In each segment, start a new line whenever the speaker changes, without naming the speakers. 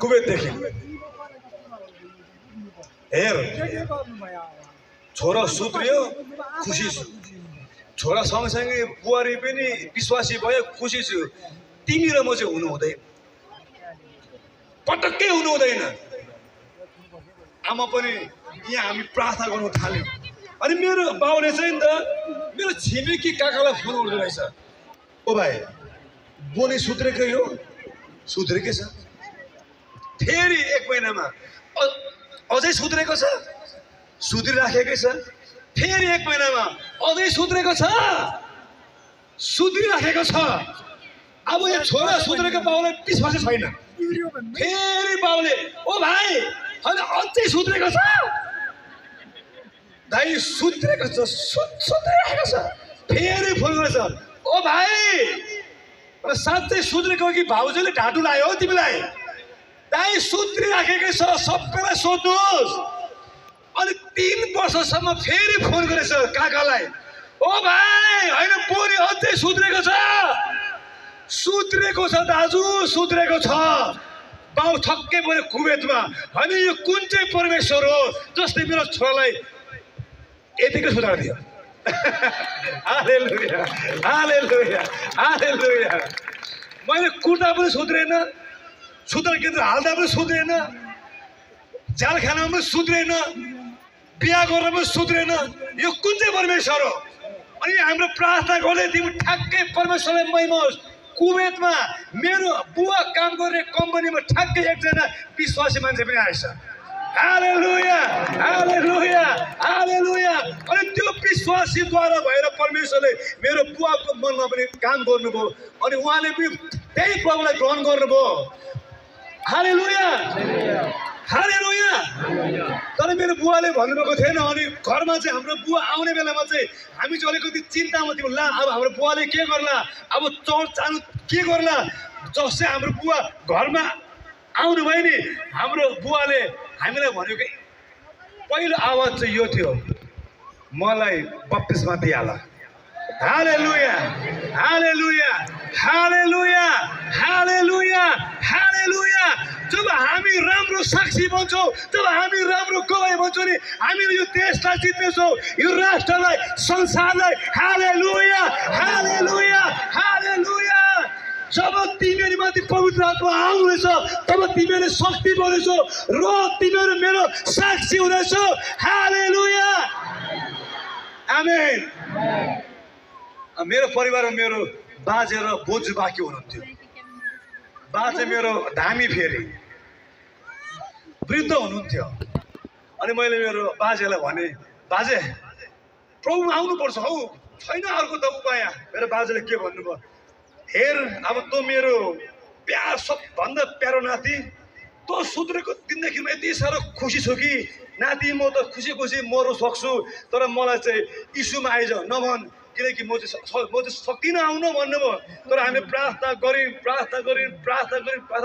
कुवेतदेखि हेर छोरा सुत्रियो खुसी छु छोरा सँगसँगै बुहारी पनि विश्वासी भयो खुसी छु तिमी र म चाहिँ हुनु हुँदैन पटक्कै हुनु हुँदैन आमा पनि यहाँ हामी प्रार्थना गर्नु थाल्यौँ अनि मेरो बाउले चाहिँ नि त मेरो छिमेकी काकालाई फोन गर्दो रहेछ ओ भाइ बोली सुध्रेकै हो सुध्रेकै छ फेरि एक महिनामा अझै सुध्रेको छ सुध्रिराखेकै छ फेरि एक महिनामा अझै सुध्रेको छ सुध्रिराखेको छ अब यो छोरा सुध्रेको बाउलाई विश्वासै छैन फेरि बाउले ओ भाइ अझै सुध्रेको छ दाइ सुध्रेको छ सुध्रिराखेको छ फेरि फोन गरेछ ओ भाइ साँच्चै सुध्रेको कि भाउजूले ढाँटु लायो हो तिमीलाई दाइ सुध्रिराखेकै छ सबैलाई सोध्नुहोस् अनि 3 वर्षसम्म फेरि फोन गरेछ काकालाई ओ भाइ होइन बोली अझै सुध्रेको छ दाजु सुध्रेको छ बाउ छक्कै पऱ्यो कुवेतमा होइन यो कुन चाहिँ परमेश्वर हो जसले मेरो छोरालाई यतिकै सुधारिदियो हालेलुया हालेलुया हालेलुया मैले कुर्ता पनि सुध्रेन सुधार केन्द्र हाल्दा पनि सुध्रेन जाल खानामा पनि सुध्रेन बिहा गर्न पनि सुध्रेन यो कुन चाहिँ परमेश्वर हो अनि हाम्रो प्रार्थना गर्दै तिमी ठ्याक्कै परमेश्वरलाई महिमा होस् कुवेतमा मेरो बुवा काम गर्ने कम्पनीमा ठ्याक्कै एकजना विश्वासी मान्छे पनि आएछ हालेलुया हालेलुया हालेलुया अनि त्यो विश्वासीद्वारा भएर परमेश्वरले मेरो बुवाको मनमा पनि काम गर्नुभयो अनि उहाँले पनि त्यही प्रभुलाई ग्रहण गर्नुभयो हालेलुया हालेलुया तर मेरो बुवाले भन्नुभएको थिएन अनि घरमा चाहिँ हाम्रो बुवा आउने बेलामा चाहिँ हामी चाहिँ अलिकति चिन्तामा थियौँ ला अब हाम्रो बुवाले के गर्ला अब चर्च जानु के गर्ला जसै हाम्रो बुवा घरमा आउनुभयो नि हाम्रो बुवाले हामीलाई भनेको पहिलो आवाज चाहिँ यो थियो मलाई बप्तिस्मा दिइहाल हालेलुया हालेलुया हालेलुया हालेलुया हालेलुया जब हामी राम्रो साक्षी बन्छौँ जब हामी राम्रो गवाई बन्छौँ नि हामीले यो देशलाई जित्नेछौँ यो राष्ट्रलाई संसारलाई हालेलुया हालेलुया हालेलुया जब तिमीहरू माथि पवित्र आत्मा आउनेछ तब तिमीहरूले शक्ति बढ्नेछौ र तिमीहरू मेरो साक्षी हुनेछौ हालेलुया आमेन मेरो परिवारमा मेरो बाजे र बोजू बाँकी हुनुहुन्थ्यो बाजे मेरो धामी फेरि वृद्ध हुनुहुन्थ्यो अनि मैले मेरो बाजेलाई भने बाजे प्रभुमा आउनुपर्छ हौ छैन अर्को त उपाय मेरो बाजेले के भन्नुभयो हेर अब तँ मेरो प्यार सबभन्दा प्यारो नाति तँ सुध्रेको दिनदेखि म यति साह्रो खुसी छु कि नाति म त खुसी खुसी मर्नु सक्छु तर मलाई चाहिँ यीशुमा आइज नभन किनकि म चाहिँ सक्दिनँ आउन भन्नुभयो तर हामी प्रार्थना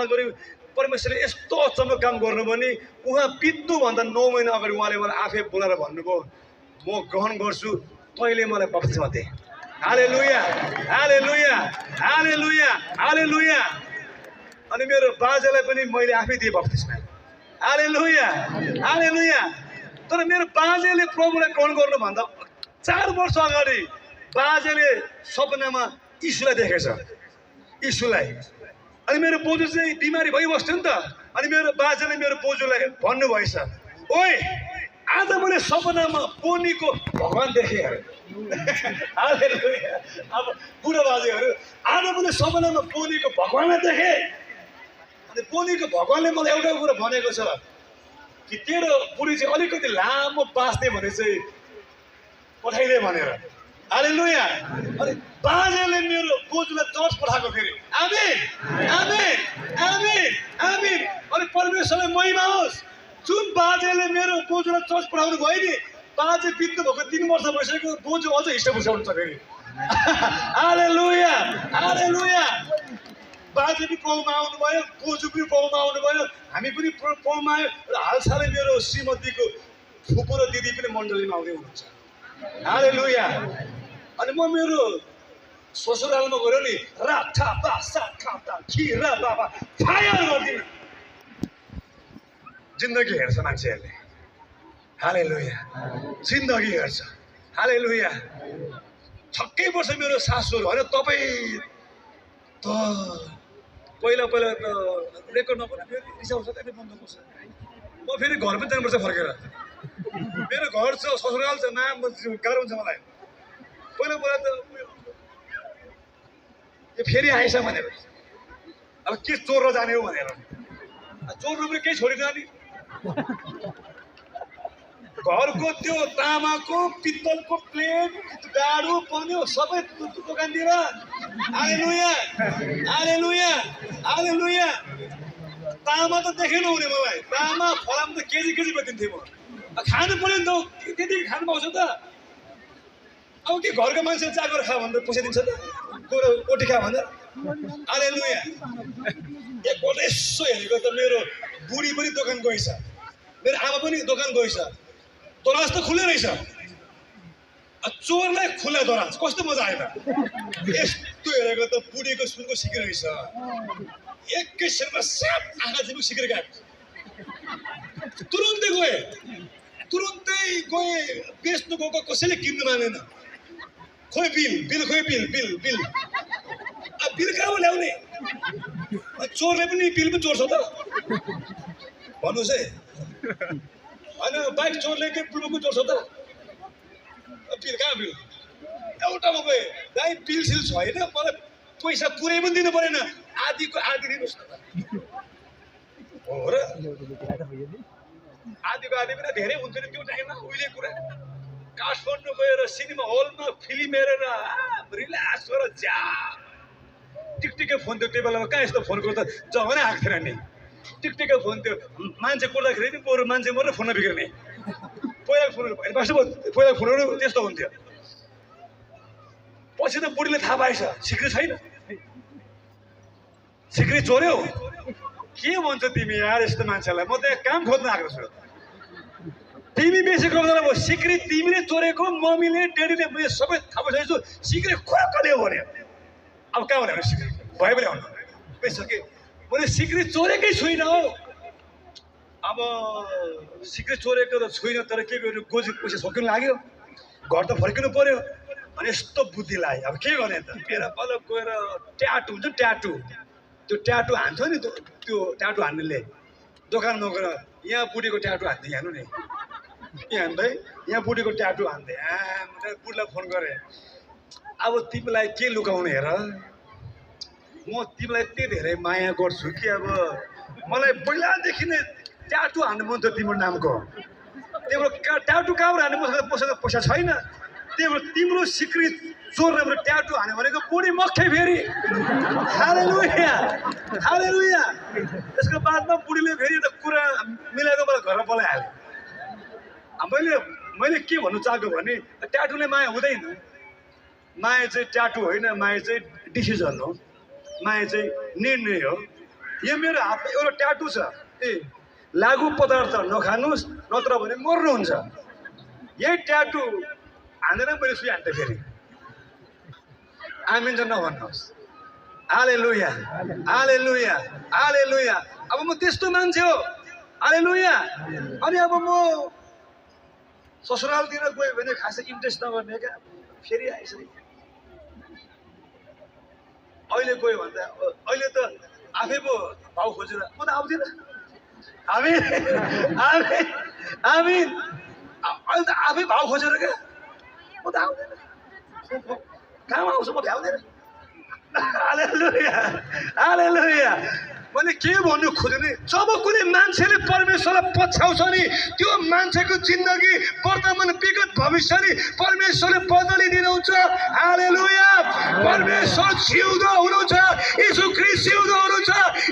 गऱ्यौँ परमेश्वरले यस्तो अचम्म काम गर्नुभयो नि उहाँ बित्नुभन्दा 9 महिना अगाडि उहाँले मलाई आफै बोलाएर भन्नुभयो म ग्रहण गर्छु तैँले मलाई बप्तिस्मा दे हालेलुया हालेलुया हालेलुया हालेलुया अनि मेरो बाजेलाई पनि मैले आफै दिएँ बप्तिस्मा हालेलुया हालेलुया तर मेरो बाजेले प्रभुलाई ग्रहण गर्नुभन्दा 4 वर्ष अगाडि बाजेले सपनामा यीशुलाई देखेछ यीशुलाई अनि मेरो बोजू चाहिँ बिमारी भइबस्थ्यो नि त अनि मेरो बाजेले मेरो बोजूलाई भन्नुभएछ ओइ आज मैले सपनामा पोनीको भगवान देखेँ हालेलुया अब बुढो बाजेहरू आज मैले सपनामा पोनीको भगवानलाई देखेँ अनि पोनीको भगवानले मलाई एउटा कुरा भनेको छ कि तेरो बुढी चाहिँ अलिकति लामो बाँच्ने भने चाहिँ पठाइदे भनेर हालेलुया अनि बाजेले मेरो बोजूलाई चर्च पठाएको फेरि आमेन आमेन आमेन आमेन अनि परमेश्वरलाई महिमा होस् जुन बाजेले मेरो बोजूलाई चर्च पठाउनु भयो नि बाजे बित्नु भएको 3 वर्ष भइसक्यो बोजू अझ हिस्सा हुन्छ फेरि हालेलुया हालेलुया बाजे पनि प्रभुमा आउनुभयो बोजू पनि प्रभुमा आउनुभयो हामी पनि प्रभुमा आयो र हालसालै मेरो श्रीमतीको फुपू र दिदी पनि मण्डलीमा आउँदै हुनुहुन्छ हालेलुया अनि म मेरो ससुरालमा गयो नि राठा बासा खाटा खिरा बाबा फायर गर्दिन जिन्दगी हेर्छ मान्छेहरूले हालेलुया जिन्दगी हेर्छ हालेलुया छक्कै पर्छ मेरो सासूहरू होइन तपाईँ त पहिला पहिला त रेकर्ड नपर्ने फेरि रिसाउँछ त्यहाँदेखि बन्द गर्छ म फेरि घर पनि जानुपर्छ फर्केर मेरो घर छ ससुराल छ नाम गाह्रो हुन्छ मलाई पहिला पहिला त यो फेरि आएछ भनेर अब के चोर्न जाने हो भनेर चोर्नु पनि केही छोडिदिन नि घरको त्यो तामाको पित्तलको प्लेट डाडु पन्यो सबै दोकानतिर हालेलुया हालेलुया हालेलुया तामा त देखेन हुने मलाई तामा फलाम त केजी केजी बेचिन्थेँ म खानु पर्यो नि त त्यति खानु पाउँछ त अब के घरको मान्छे चाकर खा भनेर पैसा दिन्छ त गएर ओटी खा भनेर हालेलुया एकपल्ट यसो हेरेको त मेरो बुढी पनि दोकान गएछ मेरो आमा पनि दोकान गएछ दराज त खुल्लै रहेछ चोरलाई खुल्ला दराज कस्तो मजा आयो त यस्तो हेरेको त बुढीको सुनको सिकी रहेछ एकैछिनमा साप आँखा चिपी सिकेर गएको तुरुन्तै गए बेच्नु गएको कसैले किन्नु मानेन खोइ बिल खोइ बिल बिल कहाँ ल्याउने चोरले पनि बिल पनि चोर्छ त भन्नुहोस् है होइन बाइक चोरले के बुढोको चोर्छ त बिल कहाँ बिल एउटामा गएँ दाइ बिल सिल छैन मलाई पैसा पुरै पनि दिनु परेन आधीको आधी दिनुहोस् न हो र आधीको आधी पनि धेरै हुन्छ नि त्यो टाइममा उहिले कुरा काठमाडौँ गएर सिनेमा हलमा फिल्म हेरेर रिल्याक्स गरेर ज्या टिकटिकै फोन थियो टेबलमा कहाँ यस्तो फोनको त जमानै आएको थिएन नि टिकटिकै फोन थियो मान्छे कोर्दाखेरि नि बरु मान्छे मरेर फोनमा बिग्रिने पहिलाको फोनहरू त्यस्तो हुन्थ्यो पछि त बुढीले थाहा पाएछ सिक्री छैन सिक्री चोर्यो के भन्छ तिमी यार यस्तो मान्छेलाई म त काम खोज्न आएको छु तिमी बेसी गर्दैन अब सिक्री तिमीले चोरेको मम्मीले डेडीले मैले सबै थाहा पाइसकेको छु सिक्री खोक्कले हो भने अब कहाँ भने सिक्री भयो भने भन्नु बेसके मैले सिक्री चोरेकै छुइनँ हौ अब सिक्री चोरेको त छुइनँ तर के गर्नु गोजी पैसा सकिनु लाग्यो घर त फर्किनु पर्यो अनि यस्तो बुद्धि लाग्यो अब के गर्ने त मेरो पल्लो गएर ट्याटु हुन्छ ट्याटु त्यो ट्याटु हान्छ नि त्यो ट्याटु हान्नेले दोकानमा गएर यहाँ बुढीको ट्याटु हान्दै हान्नु नि यहाँ हान्दै यहाँ बुढीको ट्याटु हान्दै बुढीलाई फोन गरेँ अब तिमीलाई के लुकाउने हेर म तिमीलाई यति धेरै माया गर्छु कि अब मलाई पहिलादेखि नै ट्याटु हान्नु मन थियो तिम्रो नामको तिम्रो ट्याटु कहाँबाट हान्नु मसँग पैसा छैन त्यही तिम्रो सिक्री चोर्ने ट्याटु हान्यो भनेको बुढी मक्खै फेरि हालेलुया हालेलुया त्यसको बादमा बुढीले फेरि त कुरा मिलाएको मलाई घरमा बोलाइहाल्यो मैले के भन्नु चाहेको भने ट्याटुले माया हुँदैन माया चाहिँ ट्याटु होइन माया चाहिँ डिसिजन हो माया चाहिँ निर्णय हो यो मेरो हातमा एउटा ट्याटु छ लागु पदार्थ नखानुहोस् नत्र भने मर्नुहुन्छ यही ट्याटु हानेर मैले सुई हान्थेँ फेरि आमिन चाहिँ नभन्नुहोस् हालेलुया हालेलुया हालेलुया अब म त्यस्तो मान्छे हो हालेलुया अनि अब म ससुरालतिर गयो भने खासै इन्ट्रेस्ट नगर्ने क्या फेरि आइसक्यो अहिले गयो भने त अहिले त आफै पो भाउ खोजेर म त आउँदिनँ आमिन आमिन आमिन अहिले त आफै भाउ खोजेर क्या म त आउँदिनँ कहाँमा आउँछ म भ्याउँदिनँ हालेलुया हालेलुया मैले के भन्नु खोजेँ जब कुनै मान्छेले परमेश्वरलाई पछ्याउँछ नि त्यो मान्छेको जिन्दगी वर्तमान विगत भविष्य नि परमेश्वरले बदलिदिनुहुन्छ हालेलुया परमेश्वर जिउँदो हुनुहुन्छ यीशु ख्रीष्ट जिउँदो हुनुहुन्छ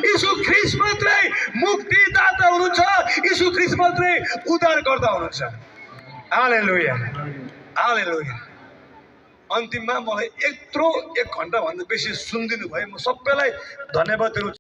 यीशु ख्रीष्ट मात्रै मुक्तिदाता हुनुहुन्छ यीशु ख्रीष्ट मात्रै उद्धारकर्ता हुनुहुन्छ हालेलुया हालेलुया अन्तिममा मलाई यत्रो 1 घन्टाभन्दा बेसी सुनिदिनु भयो म सबैलाई धन्यवाद दिनु